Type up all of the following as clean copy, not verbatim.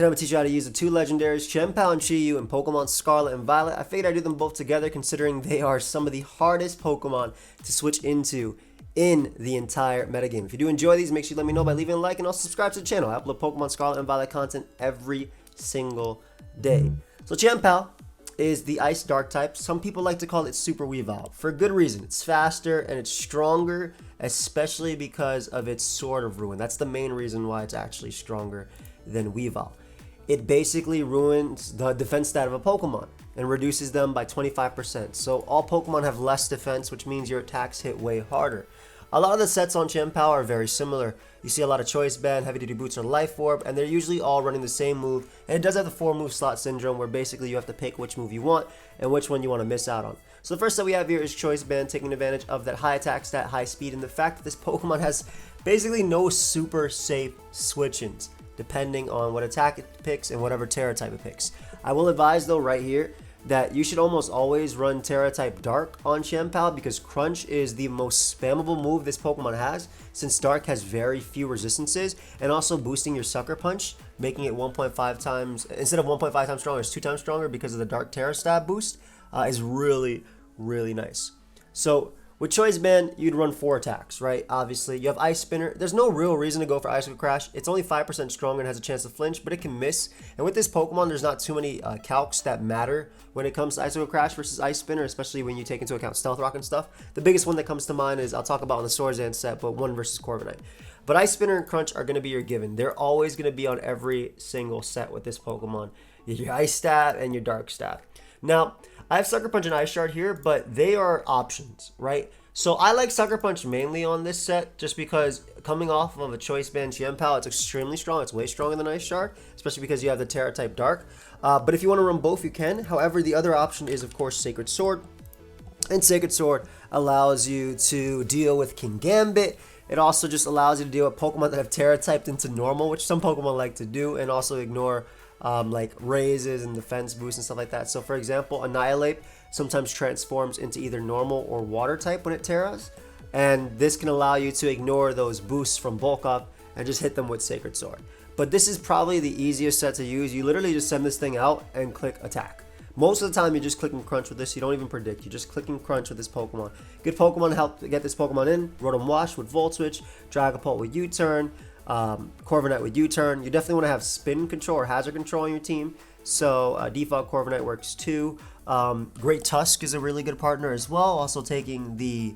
And I'm going to teach you how to use the two legendaries, Chien-Pao and Chi-Yu in Pokemon Scarlet and Violet. I figured I'd do them both together considering they are some of the hardest Pokemon to switch into in the entire metagame. If you do enjoy these, make sure you let me know by leaving a like and also subscribe to the channel. I upload Pokemon Scarlet and Violet content every single day. So Chien-Pao is the Ice Dark type. Some people like to call it Super Weavile for a good reason. It's faster and it's stronger, especially because of its Sword of Ruin. That's the main reason why it's actually stronger than Weavile. It basically ruins the defense stat of a Pokemon and reduces them by 25%. So all Pokemon have less defense, which means your attacks hit way harder. A lot of the sets on Chien-Pao are very similar. You see a lot of Choice Band, Heavy Duty Boots, or Life Orb, and they're usually all running the same move. And it does have the 4-move slot syndrome, where basically you have to pick which move you want and which one you want to miss out on. So the first set we have here is Choice Band, taking advantage of that high attack stat, high speed, and the fact that this Pokemon has basically no super safe switch-ins, depending on what attack it picks and whatever Terra type it picks. I will advise though right here that you should almost always run Terra type Dark on Chien-Pao because Crunch is the most spammable move this Pokemon has, since Dark has very few resistances, and also boosting your Sucker Punch, making it 1.5 times, instead of 1.5 times stronger, it's 2 times stronger because of the Dark Terra stab boost, is really, really nice. So with Choice Band, you'd run 4 attacks, right? Obviously, you have Ice Spinner. There's no real reason to go for Ice Crash. It's only 5% stronger and has a chance to flinch, but it can miss. And with this Pokemon, there's not too many calcs that matter when it comes to Ice Crash versus Ice Spinner, especially when you take into account Stealth Rock and stuff. The biggest one that comes to mind is, I'll talk about on the Swords Dance set, but 1 versus Corviknight. But Ice Spinner and Crunch are going to be your given. They're always going to be on every single set with this Pokemon. Your Ice Stab and your Dark Stab. Now, I have Sucker Punch and Ice Shard here, but they are options, right? So I like Sucker Punch mainly on this set just because coming off of a Choice Band Chien-Pao, it's extremely strong. It's way stronger than Ice Shard, especially because you have the Terra type Dark. But if you want to run both, you can. However, the other option is, of course, Sacred Sword. And Sacred Sword allows you to deal with King Gambit. It also just allows you to deal with Pokemon that have Terra typed into normal, which some Pokemon like to do, and also ignore like raises and defense boosts and stuff like that. So for example, Annihilate sometimes transforms into either normal or water type when it terras, and this can allow you to ignore those boosts from bulk up and just hit them with Sacred Sword. But this is probably the easiest set to use. You literally just send this thing out and click attack. Most of the time you're just clicking Crunch with this. You don't even predict, you're just clicking Crunch with this Pokemon. Good Pokemon to help get this Pokemon in: Rotom Wash with Volt Switch, Dragapult with U-Turn, Corviknight with U-Turn. You definitely want to have spin control or hazard control on your team, so default Corviknight works too. Great Tusk is a really good partner as well, also taking the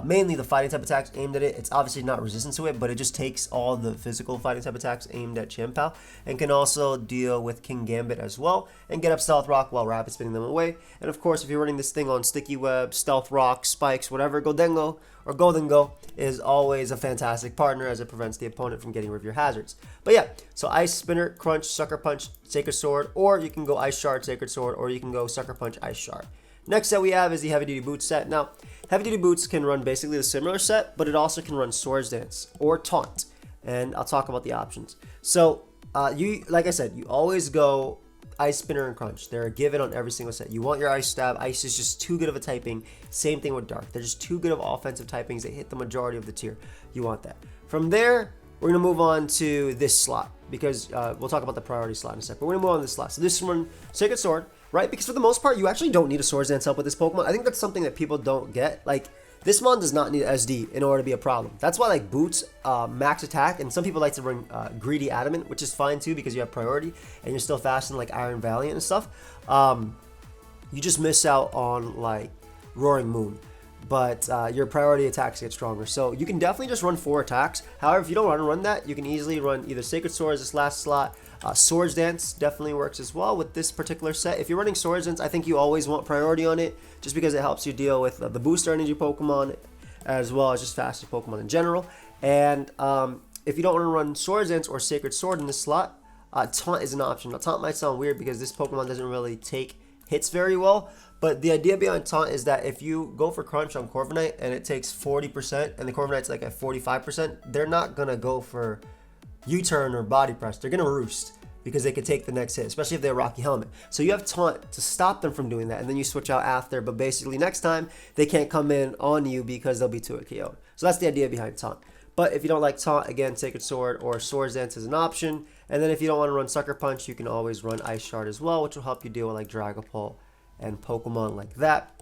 mainly the fighting type attacks aimed at it. It's obviously not resistant to it, but it just takes all the physical fighting type attacks aimed at Chien-Pao, and can also deal with King Gambit as well, and get up Stealth Rock while rapid spinning them away. And of course, if you're running this thing on Sticky Web, Stealth Rock, Spikes, whatever, Goldengo or Goldengo is always a fantastic partner, as it prevents the opponent from getting rid of your hazards. But yeah, so Ice Spinner, Crunch, Sucker Punch, Sacred Sword, or you can go Ice Shard, Sacred Sword, or you can go Sucker Punch, Ice Shard. Next set we have is the Heavy Duty Boots set. Now, Heavy Duty Boots can run basically the similar set, but it also can run Swords Dance or Taunt, and I'll talk about the options. So, like I said, you always go Ice Spinner and Crunch. They're a given on every single set. You want your Ice Stab. Ice is just too good of a typing. Same thing with Dark. They're just too good of offensive typings. They hit the majority of the tier. You want that. From there, we're going to move on to this slot, because we'll talk about the priority slot in a sec, but we're going to move on to this slot. So this one, Sacred Sword, right? Because for the most part, you actually don't need a Swords Dance help with this Pokemon. I think that's something that people don't get. Like, this mon does not need SD in order to be a problem. That's why, like, Boots max attack, and some people like to bring Greedy Adamant, which is fine too because you have priority and you're still fast in like Iron Valiant and stuff. You just miss out on like Roaring Moon, but your priority attacks get stronger. So you can definitely just run 4 attacks. However, if you don't want to run that, you can easily run either Sacred Sword as this last slot. Swords Dance definitely works as well with this particular set. If you're running Swords Dance, I think you always want priority on it, just because it helps you deal with the booster energy Pokemon, as well as just faster Pokemon in general. And if you don't want to run Swords Dance or Sacred Sword in this slot, Taunt is an option. Now, Taunt might sound weird because this Pokemon doesn't really take hits very well, but the idea behind Taunt is that if you go for Crunch on Corviknight and it takes 40% and the Corviknight's like at 45%, they're not going to go for U-Turn or Body Press. They're going to roost because they could take the next hit, especially if they have Rocky Helmet. So you have Taunt to stop them from doing that, and then you switch out after, but basically next time they can't come in on you because they'll be 2-KO'd. So that's the idea behind Taunt. But if you don't like Taunt, again, Sacred Sword or Swords Dance is an option. And then if you don't want to run Sucker Punch, you can always run Ice Shard as well, which will help you deal with like Dragapult and Pokemon like that.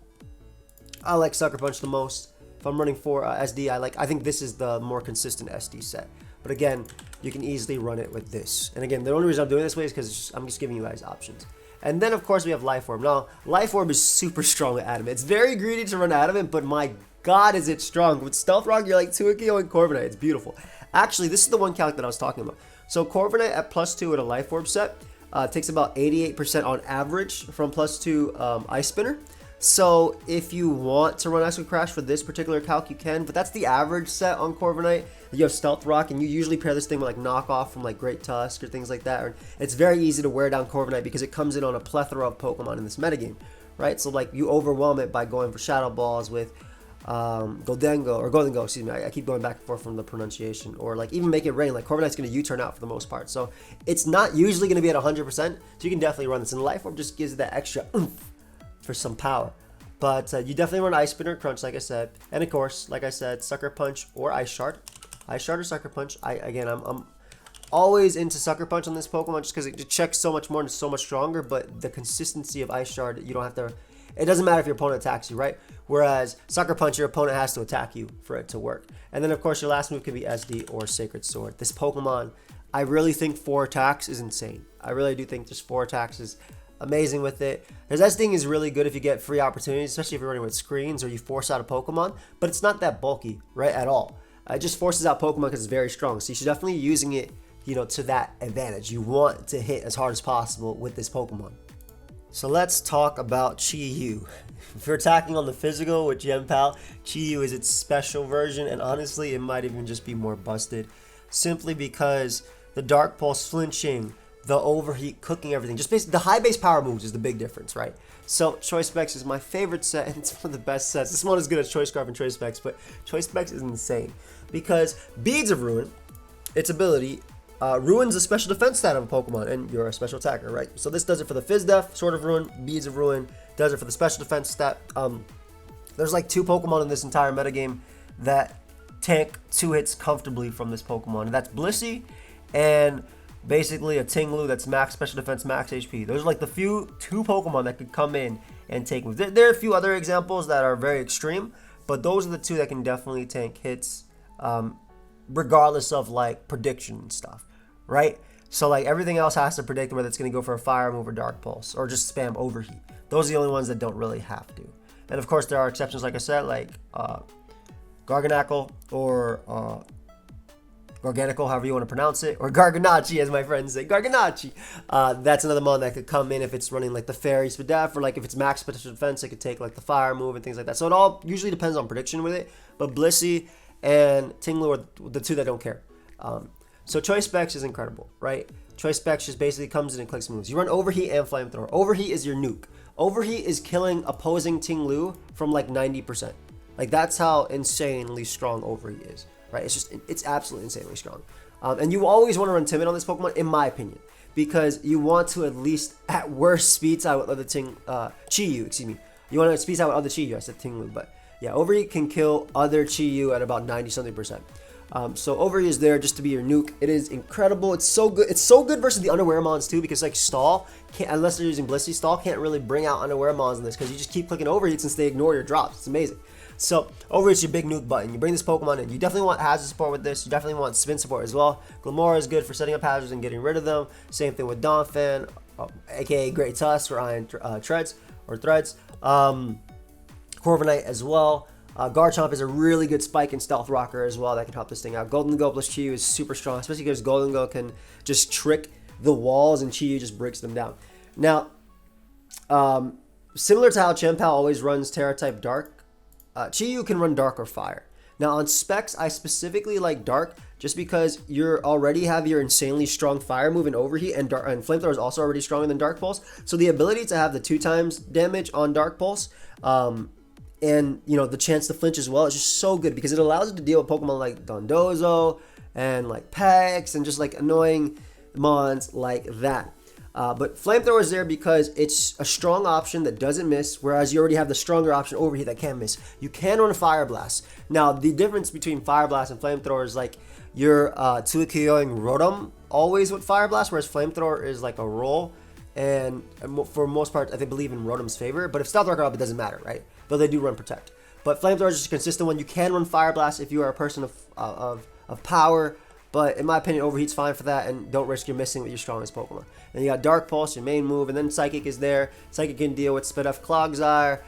I like Sucker Punch the most. If I'm running for SD, I think this is the more consistent SD set. But again, you can easily run it with this. And again, the only reason I'm doing this way is because I'm just giving you guys options. And then, of course, we have Life Orb. Now, Life Orb is super strong with Adamant. It's very greedy to run Adamant, but my god, is it strong. With Stealth Rock, you're like 2-KO and Corviknight. It's beautiful. Actually, this is the one calc that I was talking about. So, Corviknight at +2 with a Life Orb set takes about 88% on average from +2 Ice Spinner. So, if you want to run Ice Crash for this particular calc, you can. But that's the average set on Corviknight. You have Stealth Rock, and you usually pair this thing with like Knockoff from like Great Tusk or things like that. It's very easy to wear down Corviknight because it comes in on a plethora of Pokemon in this metagame, right? So like you overwhelm it by going for Shadow Balls with Goldengo, excuse me. I keep going back and forth from the pronunciation. Or like even make it rain. Like Corviknight's going to U-turn out for the most part. So it's not usually going to be at 100%. So you can definitely run this. And Life Orb just gives it that extra oomph for some power. But you definitely run Ice Spinner, Crunch, like I said. And of course, like I said, Sucker Punch or Ice Shard. Ice Shard or Sucker Punch. I'm always into Sucker Punch on this Pokemon just because it checks so much more and it's so much stronger. But the consistency of Ice Shard, you don't have to... It doesn't matter if your opponent attacks you, right? Whereas Sucker Punch, your opponent has to attack you for it to work. And then, of course, your last move can be SD or Sacred Sword. This Pokemon, I really think 4 attacks is insane. I really do think just 4 attacks is amazing with it. His S-Ding is really good if you get free opportunities, especially if you're running with screens or you force out a Pokemon. But it's not that bulky, right, at all. It just forces out Pokemon because it's very strong. So you should definitely be using it, to that advantage. You want to hit as hard as possible with this Pokemon. So let's talk about Chi-Yu. If you're attacking on the physical with Chien-Pao, Chi-Yu is its special version, and honestly, it might even just be more busted. Simply because the Dark Pulse flinching, the overheat, cooking everything, just basically the high base power moves is the big difference, right? So Choice Specs is my favorite set, and it's one of the best sets. This one is good as Choice Scarf and Choice Specs, but Choice Specs is insane because Beads of Ruin, its ability, ruins a special defense stat of a Pokemon, and you're a special attacker, right? So this does it for the Fizz Def, Sword of Ruin, Beads of Ruin, does it for the special defense stat. There's like 2 Pokemon in this entire metagame that tank 2 hits comfortably from this Pokemon, and that's Blissey and basically a Tinglu that's max special defense, max HP. Those are like the 2 Pokemon that could come in and take moves. There are a few other examples that are very extreme, but those are the 2 that can definitely tank hits, regardless of like prediction and stuff, right? So like everything else has to predict whether it's going to go for a Fire move or Dark Pulse or just spam Overheat. Those are the only ones that don't really have to. And of course there are exceptions, like I said, like Garganacl or Garganical, however you want to pronounce it, or Garganachi, as my friends say, Garganachi. That's another mon that could come in if it's running like the Fairy Spadef, or like if it's max special defense, it could take like the Fire move and things like that. So it all usually depends on prediction with it, but Blissey and Tinglu are the 2 that don't care. So Choice Specs is incredible, right? Choice Specs just basically comes in and clicks moves. You run Overheat and Flamethrower. Overheat is your nuke. Overheat is killing opposing Tinglu from like 90%. Like that's how insanely strong Overheat is. Right, it's absolutely insanely strong, and you always want to run Timid on this Pokemon, in my opinion, because you want to at least, at worst, speed out with other Chi-Yu. Excuse me. You want to speed out with other Chi-Yu. I said Tinglu, but yeah, Overheat can kill other Chi-Yu at about 90-something%. So Overheat is there just to be your nuke. It is incredible. It's so good. It's so good versus the Unaware Mons too, because like Stall can't, unless they're using Blissey, Stall can't really bring out Unaware Mons in this because you just keep clicking Overheat since they ignore your drops. It's amazing. So, Overheat's your big nuke button. You bring this Pokemon in. You definitely want hazard support with this. You definitely want spin support as well. Glamora is good for setting up hazards and getting rid of them. Same thing with Donphan, aka Great Tusk or Iron Threads. Corviknight as well. Garchomp is a really good spike and stealth rocker as well that can help this thing out. Golden Go plus Chi-Yu is super strong, especially because Golden Go can just trick the walls and Chi-Yu just breaks them down. Now, similar to how Chien-Pao always runs Terra-type Dark, Chi-Yu can run Dark or Fire. Now on specs, I specifically like Dark just because you already have your insanely strong Fire move and Overheat, and Flamethrower is also already stronger than Dark Pulse. So the ability to have the 2x damage on Dark Pulse, and the chance to flinch as well is just so good because it allows it to deal with Pokemon like Dondozo and like Pex and just like annoying mons like that. But Flamethrower is there because it's a strong option that doesn't miss, whereas you already have the stronger option Overheat that can miss. You can run Fire Blast. Now, the difference between Fire Blast and Flamethrower is like you're Tuikyoing Rotom always with Fire Blast, whereas Flamethrower is like a roll. And for most part, I think believe in Rotom's favor. But if Stealth Rock are up, it doesn't matter, right? Though they do run Protect. But Flamethrower is just a consistent one. You can run Fire Blast if you are a person of power. But in my opinion, Overheat's fine for that, and don't risk you're missing with your strongest Pokemon. And you got Dark Pulse, your main move, and then Psychic is there. Psychic can deal with Spit Up Clodsire.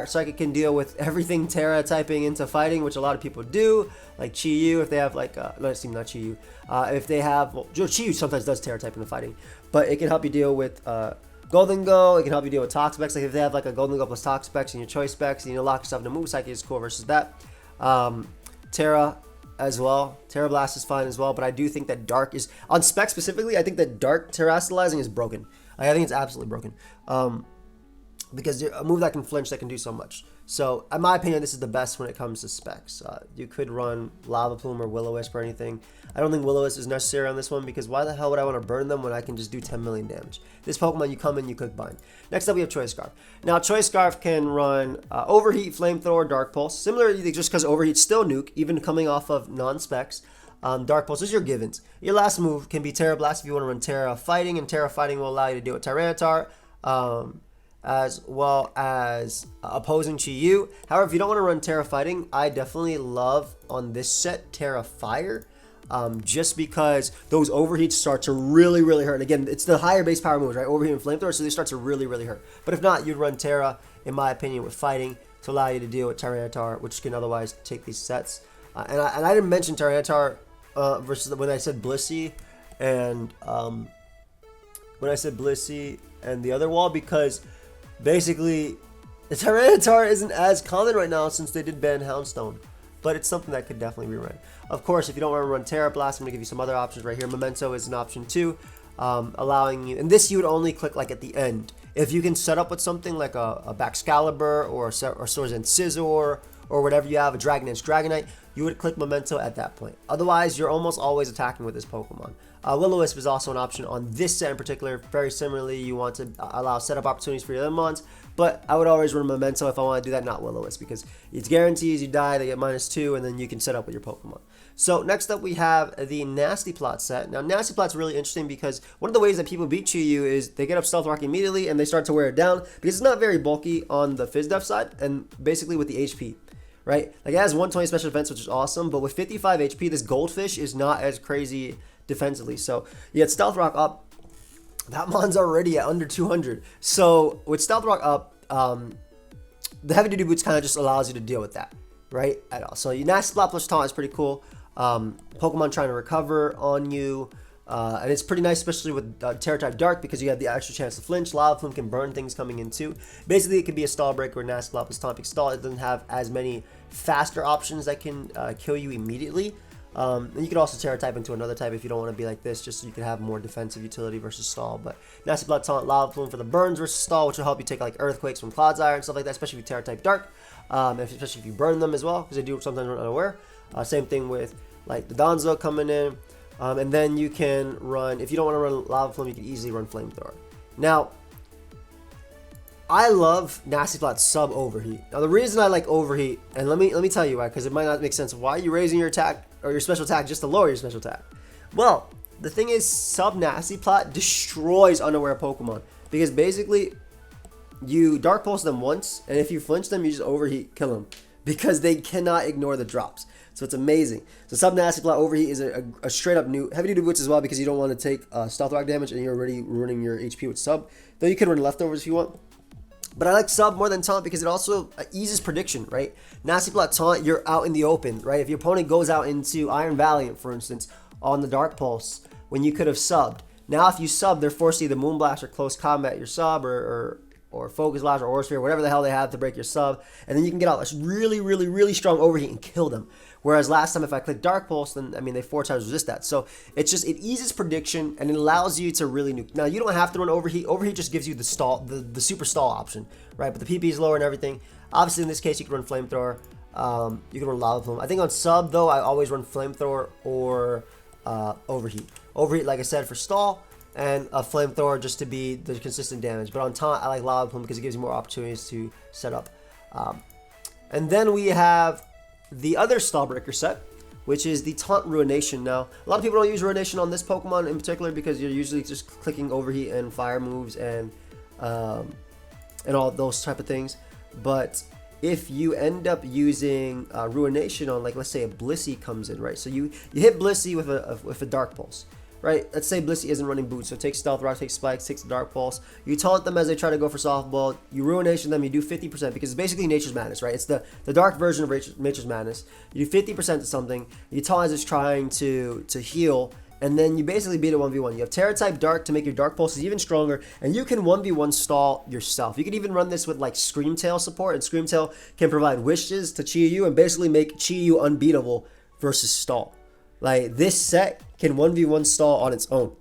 Psychic can deal with everything Terra typing into fighting, which a lot of people do, like Chi-Yu if they have like, not Chi-Yu. If they have, well, Chi-Yu sometimes does Terra type into fighting, but it can help you deal with Golden Go. It can help you deal with Toxapex. Like if they have like a Golden Go plus Toxapex in your choice specs, and you lock yourself into move, Psychic is cool versus that. Terra as well. Terra Blast is fine as well, but I do think that Dark is, on spec specifically, I think that Dark Terastallizing is broken. I think it's absolutely broken. Because a move that can flinch, that can do so much. So, in my opinion, this is the best when it comes to specs. You could run Lava Plume or Will-O-Wisp or anything. I don't think Will-O-Wisp is necessary on this one because why the hell would I want to burn them when I can just do 10 million damage? This Pokemon, you come in, you Quick Bind. Next up, we have Choice Scarf. Now, Choice Scarf can run Overheat, Flamethrower, Dark Pulse. Similarly, just because Overheat's still nuke, even coming off of non-specs. Dark Pulse is your givens. Your last move can be Terra Blast if you want to run Terra Fighting, and Terra Fighting will allow you to deal with Tyranitar. As well as opposing Chi-Yu. However, if you don't want to run Terra Fighting, I definitely love on this set Terra Fire, just because those overheats start to really, really hurt. And again, it's the higher base power moves, right? Overheat and Flamethrower, so they start to really, really hurt. But if not, you'd run Terra, in my opinion, with Fighting to allow you to deal with Tyranitar, which can otherwise take these sets. And I didn't mention Tyranitar versus when I said Blissey and the other wall, because basically, the Tyranitar isn't as common right now since they did ban Houndstone, but it's something that could definitely rerun. Of course, if you don't want to run Terra Blast, I'm going to give you some other options right here. Memento is an option too, allowing you, and this you would only click like at the end. If you can set up with something like a Baxcalibur or Swords and Scizor or whatever you have, a Dragon Dance Dragonite, you would click Memento at that point. Otherwise, you're almost always attacking with this Pokemon. Will-O-Wisp is also an option on this set in particular. Very similarly, you want to allow setup opportunities for your other mons, but I would always run Memento if I want to do that, not Will-O-Wisp, because it's guarantees you die, they get -2, and then you can set up with your Pokemon. So next up, we have the Nasty Plot set. Now, Nasty Plot's really interesting because one of the ways that people beat Chi-Yu is they get up Stealth Rock immediately and they start to wear it down because it's not very bulky on the Phys Def side and basically with the HP. Right? Like it has 120 special defense, which is awesome, but with 55 HP, this Goldfish is not as crazy defensively. So you get Stealth Rock up, that mon's already at under 200. So with Stealth Rock up, the Heavy Duty Boots kind of just allows you to deal with that, right? At all. So your Nasty Plot plus Taunt is pretty cool. Pokemon trying to recover on you. And it's pretty nice, especially with Terra type Dark, because you have the extra chance to flinch. Lava Plume can burn things coming in too. Basically, it could be a stall breaker or Nasty Plot plus Taunt. Stall, it doesn't have as many faster options that can kill you immediately. And you could also Terra type into another type if you don't want to be like this, just so you can have more defensive utility versus stall. But Nasty Plot, Taunt, Lava Plume for the burns versus stall, which will help you take like Earthquakes from Clodsire and stuff like that, especially with Terra type Dark. Especially if you burn them as well, because they do sometimes run unaware. Same thing with like the Donzo coming in. And then you can run, if you don't want to run Lava Plume, you can easily run Flamethrower. Now, I love Nasty Plot sub Overheat. Now, the reason I like Overheat, and let me tell you why, because it might not make sense. Why are you raising your attack or your special attack just to lower your special attack? Well, the thing is, sub Nasty Plot destroys unaware Pokemon, because basically you Dark Pulse them once, and if you flinch them, you just Overheat, kill them, because they cannot ignore the drops. So it's amazing. So sub Nasty Plot Overheat is a straight up new Heavy Duty Boots as well, because you don't want to take Stealth Rock damage and you're already ruining your HP with sub. Though you could run Leftovers if you want. But I like sub more than Taunt because it also eases prediction, right? Nasty Plot Taunt, you're out in the open, right? If your opponent goes out into Iron Valiant, for instance, on the Dark Pulse, when you could have subbed. Now if you sub, they're forced to either Moonblast or Close Combat your sub or Focus Blast or Aura Sphere, whatever the hell they have to break your sub. And then you can get out this really, really, really strong Overheat and kill them. Whereas last time, if I click Dark Pulse, then, I mean, they 4 times resist that. So it's just, it eases prediction and it allows you to really nuke. Now, you don't have to run Overheat. Overheat just gives you the stall, the super stall option, right? But the PP is lower and everything. Obviously, in this case, you can run Flamethrower. You can run Lava Plume. I think on sub, though, I always run Flamethrower or Overheat. Overheat, like I said, for stall. and a flamethrower just to be the consistent damage. But on taunt, I like lava plume because it gives you more opportunities to set up. And then we have the other Stallbreaker set, which is the Taunt Ruination. Now, a lot of people don't use Ruination on this Pokemon in particular because you're usually just clicking Overheat and Fire moves and all those type of things. But if you end up using Ruination on, like, let's say a Blissey comes in, right? So you hit Blissey with a Dark Pulse, right? Let's say Blissey isn't running Boots, so take Stealth Rock, take Spikes, takes Dark Pulse. You taunt them as they try to go for Softball. You Ruination them. You do 50% because it's basically Nature's Madness, right? It's the dark version of Nature's Madness. You do 50% to something. You taunt as it's trying to heal, and then you basically beat it 1v1. You have Terra-type Dark to make your Dark Pulses even stronger, and you can 1v1 stall yourself. You can even run this with like Screamtail support, and Screamtail can provide wishes to Chi-Yu and basically make Chi-Yu unbeatable versus stall. Like, this set can 1v1 stall on its own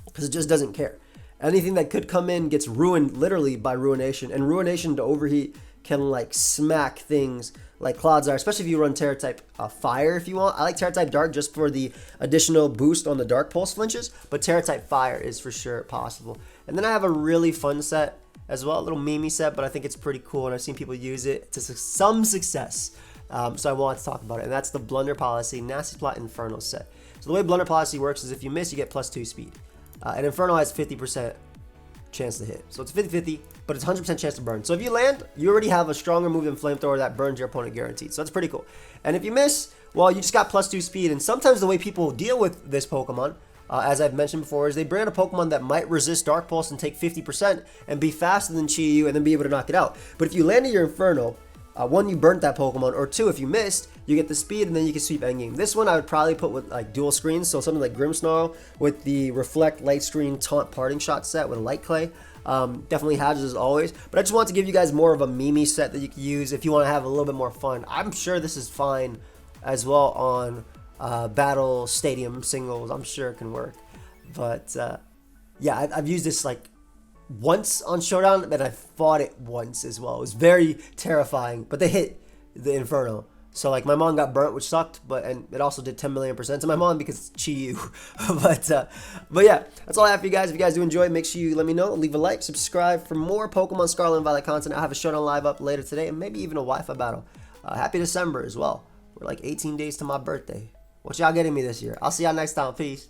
because it just doesn't care. Anything that could come in gets ruined literally by Ruination, and Ruination to Overheat can like smack things like Clodsire, especially if you run Terra-type Fire if you want. I like Terra-type Dark just for the additional boost on the Dark Pulse flinches, but Terra-type Fire is for sure possible. And then I have a really fun set as well, a little meme set, but I think it's pretty cool, and I've seen people use it to some success. So I wanted to talk about it, and that's the Blunder Policy Nasty Plot Inferno set. So the way Blunder Policy works is if you miss, you get +2 speed. And Inferno has 50% chance to hit. So it's 50-50, but it's 100% chance to burn. So if you land, you already have a stronger move than Flamethrower that burns your opponent guaranteed. So that's pretty cool. And if you miss, well, you just got +2 speed. And sometimes the way people deal with this Pokemon, as I've mentioned before, is they bring in a Pokemon that might resist Dark Pulse and take 50% and be faster than Chi-Yu and then be able to knock it out. But if you landed your Inferno, one, you burnt that Pokemon, or two, if you missed, you get the speed and then you can sweep endgame. This one I would probably put with like dual screens, so something like Grimmsnarl with the Reflect, Light Screen, Taunt, Parting Shot set with Light Clay. Definitely has as always, but I just want to give you guys more of a meme set that you can use if you want to have a little bit more fun. I'm sure this is fine as well on Battle Stadium singles. I'm sure it can work, but yeah, I've used this like once on Showdown, and I fought it once as well. It was very terrifying, but they hit the Inferno. So like my mom got burnt, which sucked, and it also did 10 million % to my mom because it's Chi-Yu. but yeah, that's all I have for you guys. If you guys do enjoy, make sure you let me know. Leave a like, subscribe for more Pokemon Scarlet and Violet content. I have a Showdown live up later today, and maybe even a Wi-Fi battle. Happy December as well. We're like 18 days to my birthday. What y'all getting me this year? I'll see y'all next time. Peace.